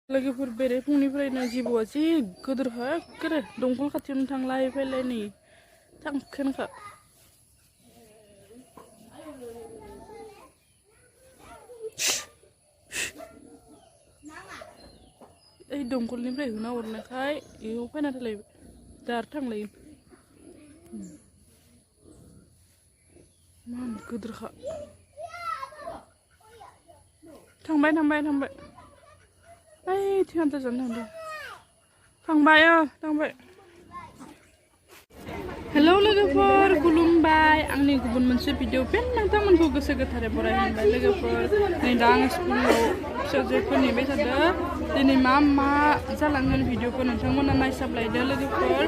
लोगोफोर बेरे फुंनिफ्रायनो जिबौआ जि गोदोरखा एखेरे दंखल खाथियावनो थांलाय फैलाय नै थांखोनखा ओइ दंखलनिफ्राय होना हरनायखाय इयाव फैना थालायबाय दार थांलायो मान गोदोरखा थांबाय ओइ थियान्था जानो थांबाय थांबाय हेलौ लोगोफोर खुलुमबाय आंनि गुबुन मोनसे भिडिअ फिन नोंथांमोनखौ गोसो गोथारै बरायबाय लोगोफोर नै दा आं स्कुलाव फिसाजोखौ नेबाय थादों दिनै मा जालांगोन भिडिअखौ नोंथांमोना नायसाबलायदो लोगोफोर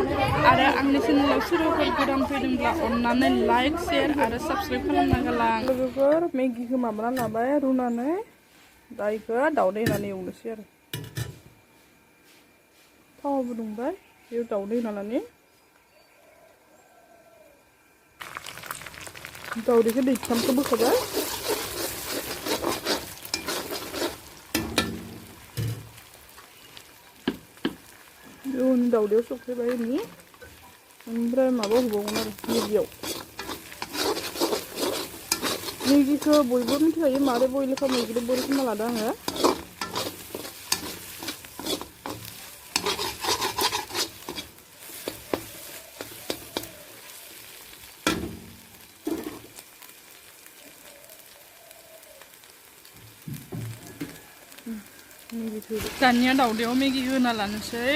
आरो आंनि चेनेलाव सोरबाफोर गोदान फैदोंब्ला अननानै लाइक शेयार आरो साबस्क्राइब खालामना गालां लोगोफोर मेगिखौ माबाना लाबाय रुनानै दा इखौ दाउदै होनानै एवनोसै आरो थावाबो दुंबाय बेयाव दाउदै होनानै दाउदैखौ दैथामखौ बोखाबाय बेयाव दाउदैयाव सौफैबाय ओमफ्राय माबा होबावगोन आरो मेगिखौ बयबो मिथिखायो मारै बयल खालामो बयल खालामना लादों आङो दानिया दाउदैयाव मेगि होना लानोसै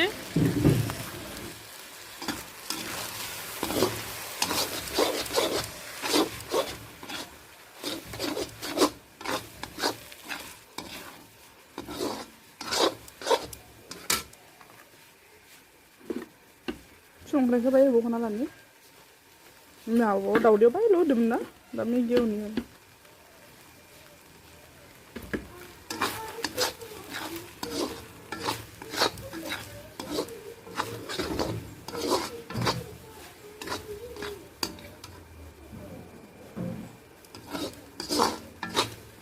संख्रिखौ बाय होबावना लानि माबायाव दाउदैयाव बायल' होदोंमोन ना दा मेगियावनो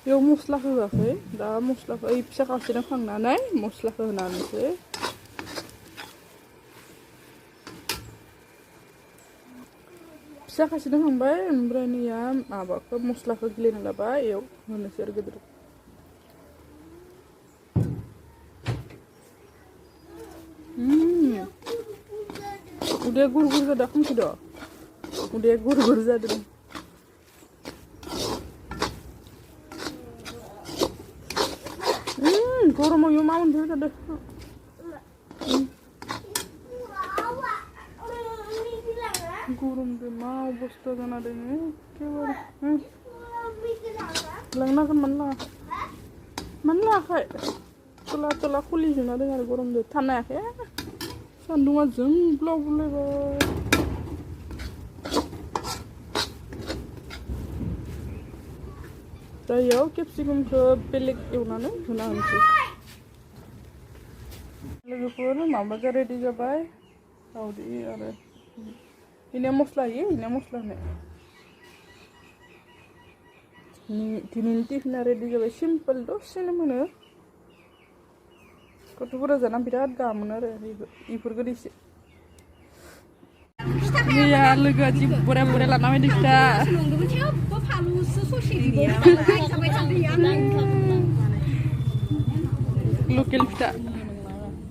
बेयाव मस्लाखौ होआखै दा मस्लाखौ ओइ फिसा खावसेनो खांनानै मस्लाखौ होनानैसै फिसा खावसेनो खांबाय ओमफ्राय नैया माबाखौ मस्लाखौ गिलिना लाबाय इयाव होनोसै आरो गिदिर उदैया गुर जादों खामखिद' उदैया गुर जादों गरमाव इयाव मा मोनफैबाय थादों गरमजों मा अबस्था जाना दङ एखेबारे लांनांगोन मानो लाङाखै तला खुलिजोबना दङ आरो गरमजों थानो हायाखै सान्दुङा जोंब्लावलायबाय दा इयाव केपसिकामखौ बेलेग एवनानै होना होनोसै लोगोफोर माबाजा रेडि जाबाय दाउदै आरो इनिया मस्ला होयो इनिया मस्ला होनाय दिनैनि टिफिना रेडि जाबाय सिम्पोल दसेनो मोनो गथ'फोरा जाना बिराद गाहाम मोनो आरो इफोरखौ एसे मैया लोगोआ जि बरिया लाना फैदों फिथा लकेल फिथा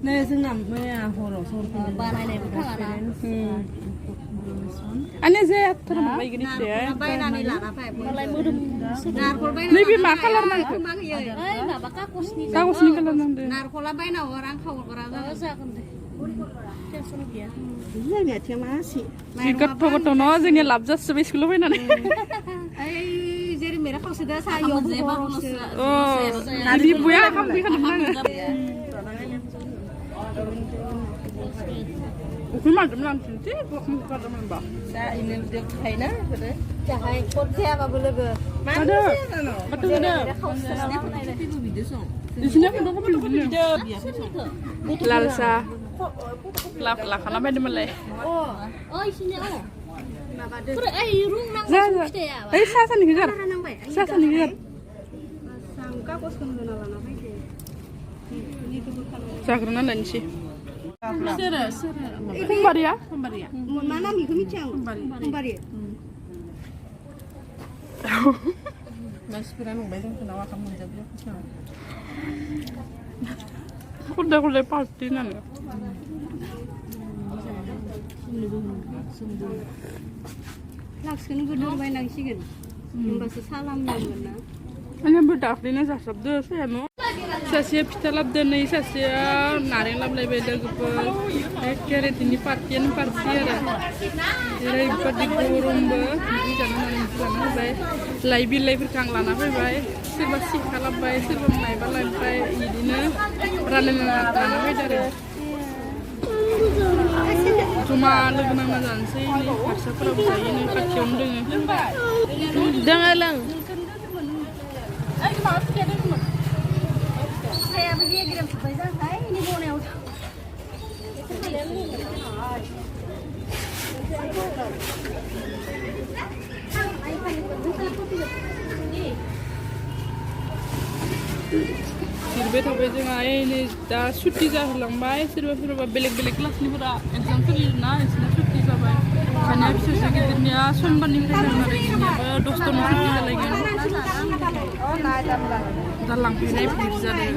नै जोंना मैया हराव बानायनायबो थाङाना आंनिया जायाथार मोनबायगोन फिथाया बायनानै लाना फै मालाय मोदोम नैबे मा कालार नांखो माबा कागजनि कालार नांदो नारखला बायना हर आं खावग्रा जागोन दे टेनसन गैया जि गथ' न' जोंनिया लाब जासोबाय स्कुलाव फैनानै जेरै मेरा खावसे दा सायाव बिदि बया खालामफैखादोंमोन आङो उखै मारदोंमोन आं थिनसै बखम गारदोंमोन होनबा दा इनो देखायना होदो जाहाय खट जायाबाबो लोगो मानो माथो होनो बिसिना फट'खौ बिदिनो लाल साह लाखाना बायदोंमोनलाय ओइ सासानिखौ गार सासानिखौ गार जाग्रोना लायनोसै सोरो समबारिया समबारिया मा नाम बेखौ मिथिया आं समबारि मानसिफोरा नंबाय जोंखौ आखाम मोनजाबो खदाय पार्टि नालाय फ्लाक्सखौनो गोदोर बायनांसिगोन होमबासो सालाम नांगोन ना आंबो दाख्लैनो जासाबदो सायानो सासेया फिथा लाबदो नै सासेया नारें लाबलायबाय लोगोफोर एखे रेदिनि पार्टियानो पार्टि आरो ओरैबादि गरमबो ओंख्रि जानो होबाय लाइ बिलाइफोरखौ आं लाना फैबाय सोरबा सिखा लाबबाय सोरबा माइबा लाबबाय बिदिनो रानलायना लाना फैदो आरो जमा लोगो नांना जानोसै नै हारसाफोराबो जायो नै खाथियावनो दोङो लों सायाबो गेग्रेम सुबाय जाबाय नि बनायाव जिरबाय थाबाय जोंहा नै दा सुटि जाहोलांबाय सोरबा बेलेग क्लासनिफोरा एगजाम सोलियोना बिसोरना सुटि जाबाय दानिया फिसाजो गिदिरनिया समबारनिफ्राय जागोन आरो बिनियाबो 10थायावनो सुटि जालायगोन दा लांफैनाय भिर जादों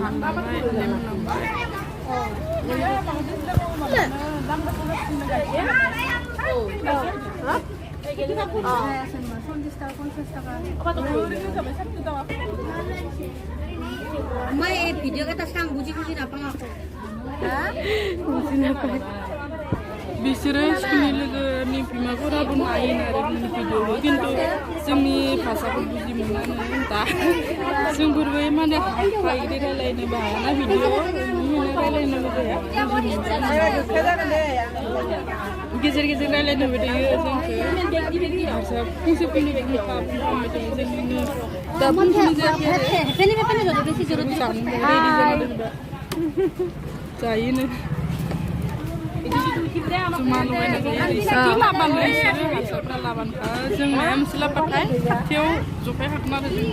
हानलांबाय लेमलांबाय मैं भिडिअ केटा सां बुजि नापां आखौ बिसोरो स्कुलनि लोगोनि बिमाफोराबो नायो आरो बिनि भिडिअखौ खिन्थु जोंनि भाषाखौ बुजि मोनानो दा जोंफोरबो माने हायदि रायलायनोबो हायाना भिडिअ रायलायनो लुगैया गेजेर रायलायनोबो थायो जोंखौ भाषा फंसे फंनै बुंबाय थायो जोंनिनो दा बुंथ'नाय जायाखै आरो जायोनो जमा लगायना जायो लाबानो बिसोरो हारसाफ्रा लाबानोखा जों माया मोनसे लाबाथाय खाथियाव जफाय हागोन आरो जों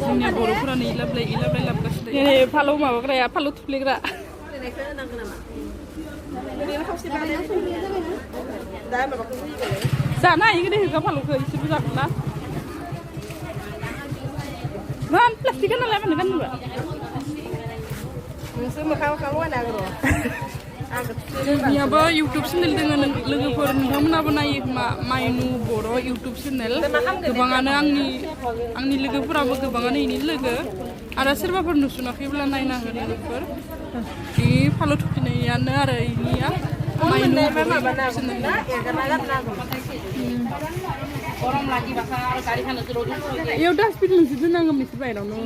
जोंनि बर'फोरानो इलाबलाय लाबगासिनो फालौ माबाग्राया फालौ थुफ्लेग्रा जानो हायो गोदो होगा फालौखौ इसोरबो जागोन ना मान प्लास्टिक नालाय मानो गाननोबा जोंनियाबो इउटुब चेनेल दङ लोगोफोर नोंथांमोनाबो नायो खोमा माइनु बर' इउटुब चेनेल गोबाङानो आंनि लोगोफोराबो गोबाङानो इनि लोगो आरो सोरबाफोर नुसुनाखैब्ला नायना हो लोगोफोर बे फालौ थुखिनायानो आरो इनिया माइनु बर' इउटुब चेनेल इयाव डास्टबिन मोनसे दोननांगोन नोंसोर बाहेरावनो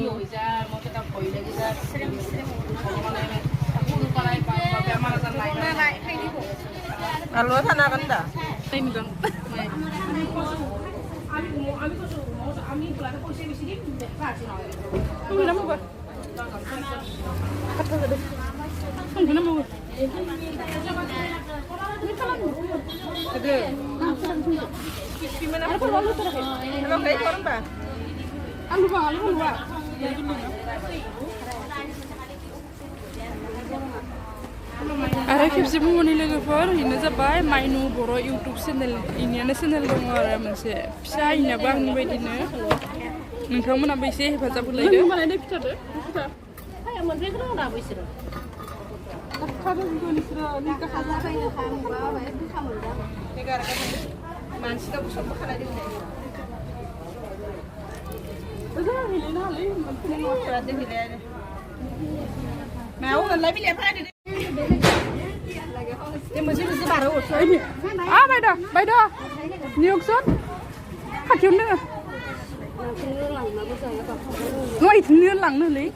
आलुआ थानो हागोन दा आरो खेबसे बुंबावनि लोगोफोर बेनो जाबाय माइनु बर' इउटुब चेनेल इनियानो चेनेल दङ आरो मोनसे फिसा इनियाबो आंनि बायदिनो नोंथांमोनाबो एसे हेफाजाब होलायदो बायद' नियकसन खाथियावनो दोङो इथिंनो लांनोलै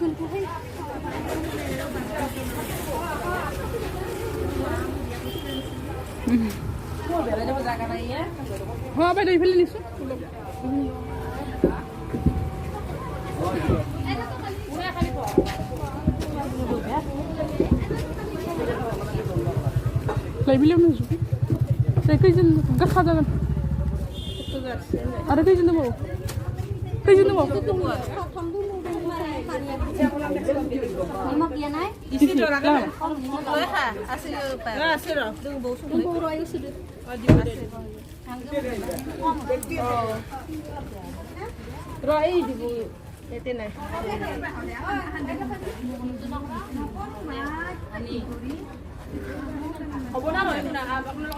बायद' इफाले निसु लाइबिलियावनो जुदि खैजोन गाखा जागोन आरो खैजोन दंबावो Kayaknya mau. Lima kian ay? Isi lah. Boleh ha? Asli lupa. Asli loh. Tunggu royo sudah. Roy di bu. Itu nih.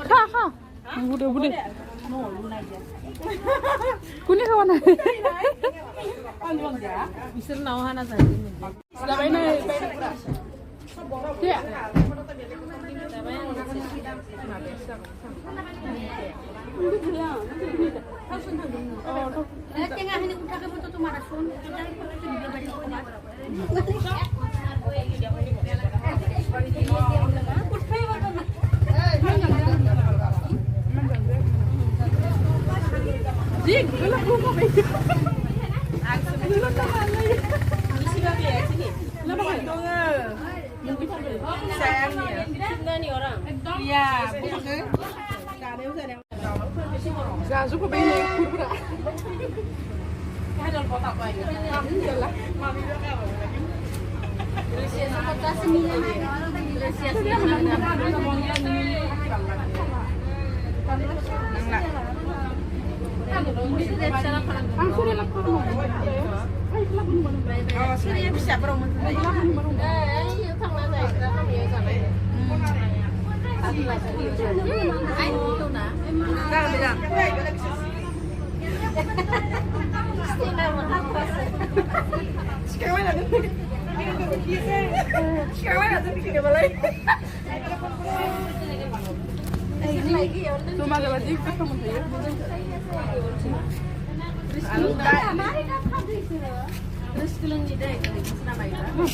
Kak. Udah. Kuning kawan. Bisa nauhan aja ini. Sudah baik nih. Ya. Tengah ini udah ke foto tuh marasun. Jik, gelap lu mau baik. Iya, Gak suka baik pura. bisa promo. Cuma ada lagi ketemu saya. Terus kulang ide kalau nama itu.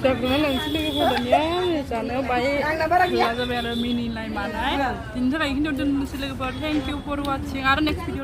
Dagangan sila ko dan ya, sana baik. Laga ada mini lain mana? Tinja kayak gini udah sila ko. Thank you for watching. Our next video.